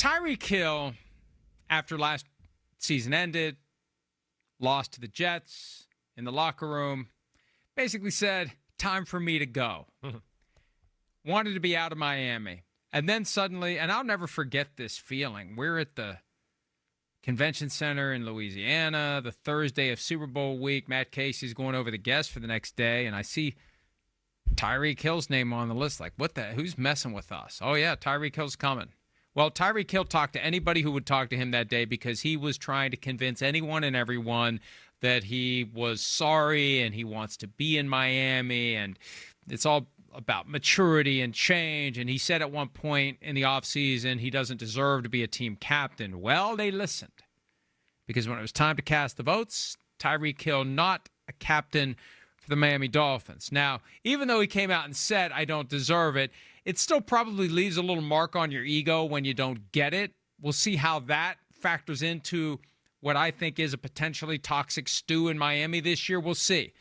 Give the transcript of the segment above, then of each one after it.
Tyreek Hill, after last season ended, lost to the Jets in the locker room, basically said, time for me to go. Wanted to be out of Miami. And then suddenly, and I'll never forget this feeling, we're at the convention center in Louisiana, the Thursday of Super Bowl week. Matt Casey's going over the guests for the next day, and I see Tyreek Hill's name on the list. Like, who's messing with us? Oh, yeah, Tyreek Hill's coming. Well, Tyreek Hill talked to anybody who would talk to him that day because he was trying to convince anyone and everyone that he was sorry and he wants to be in Miami, and it's all about maturity and change. And he said at one point in the offseason he doesn't deserve to be a team captain. Well, they listened, because when it was time to cast the votes, Tyreek Hill not a captain for the Miami Dolphins. Now, even though he came out and said, I don't deserve it, it still probably leaves a little mark on your ego when you don't get it. We'll see how that factors into what I think is a potentially toxic stew in Miami this year. We'll see.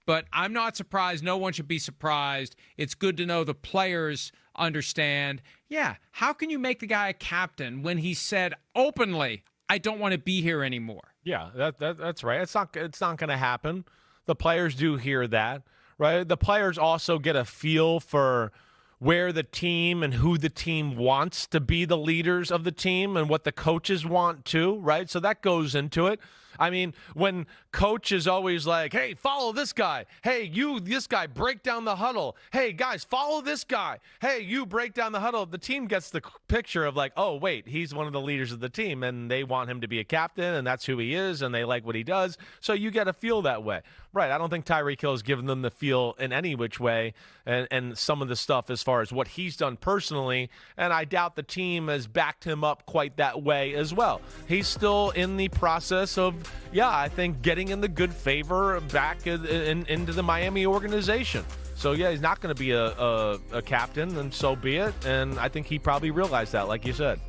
But I'm not surprised. No one should be surprised. It's good to know the players understand. Yeah, how can you make the guy a captain when he said openly, I don't want to be here anymore? Yeah, that's right. It's not going to happen. The players do hear that, right? The players also get a feel for where the team and who the team wants to be the leaders of the team and what the coaches want too, right? So that goes into it. I mean, when coach is always like, hey, follow this guy. Hey, this guy, break down the huddle. Hey, guys, follow this guy. Hey, you break down the huddle. The team gets the picture of like, oh, wait, he's one of the leaders of the team, and they want him to be a captain, and that's who he is, and they like what he does. So you get a feel that way. Right, I don't think Tyreek Hill has given them the feel in any which way, and some of the stuff as far as what he's done personally, and I doubt the team has backed him up quite that way as well. He's still in the process of, I think getting in the good favor back into the Miami organization. So, he's not going to be a captain, and so be it, and I think he probably realized that, like you said.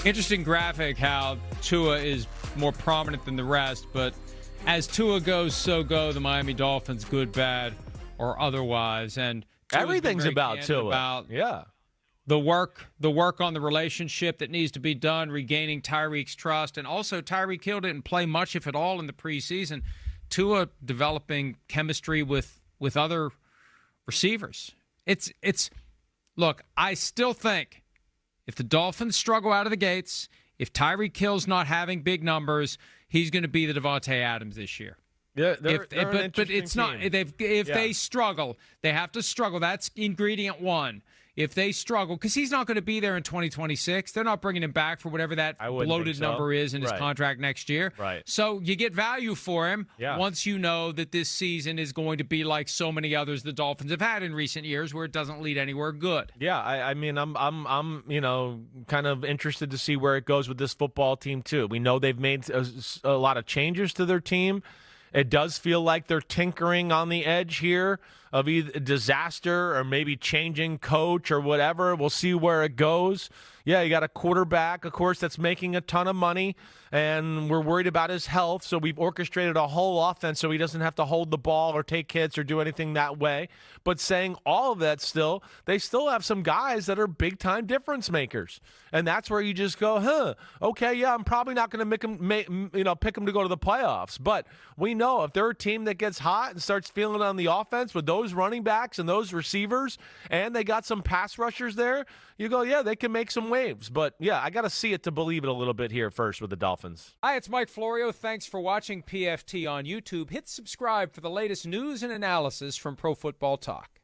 Interesting graphic how Tua is more prominent than the rest, but as Tua goes, so go the Miami Dolphins, good, bad, or otherwise. And Tua's everything's about Tua. About the work on the relationship that needs to be done, regaining Tyreek's trust. And also, Tyreek Hill didn't play much, if at all, in the preseason. Tua developing chemistry with other receivers. Look, I still think if the Dolphins struggle out of the gates, if Tyreek Hill's not having big numbers, he's going to be the Devontae Adams this year. Yeah, but it's not. If they struggle, they have to struggle. That's ingredient one. If they struggle, because he's not going to be there in 2026, they're not bringing him back for whatever that bloated number is in his contract next year. Right. So you get value for him once you know that this season is going to be like so many others the Dolphins have had in recent years, where it doesn't lead anywhere good. Yeah, I mean, I'm kind of interested to see where it goes with this football team too. We know they've made a lot of changes to their team. It does feel like they're tinkering on the edge here of either disaster or maybe changing coach or whatever. We'll see where it goes. Yeah, you got a quarterback, of course, that's making a ton of money, and we're worried about his health, so we've orchestrated a whole offense so he doesn't have to hold the ball or take hits or do anything that way. But saying all of that still, they still have some guys that are big-time difference makers, and that's where you just go, okay, I'm probably not going to pick them to go to the playoffs, but we know if they're a team that gets hot and starts feeling it on the offense with those running backs and those receivers, and they got some pass rushers there, you go, they can make some waves. But, I got to see it to believe it a little bit here first with the Dolphins. Hi, it's Mike Florio. Thanks for watching PFT on YouTube. Hit subscribe for the latest news and analysis from Pro Football Talk.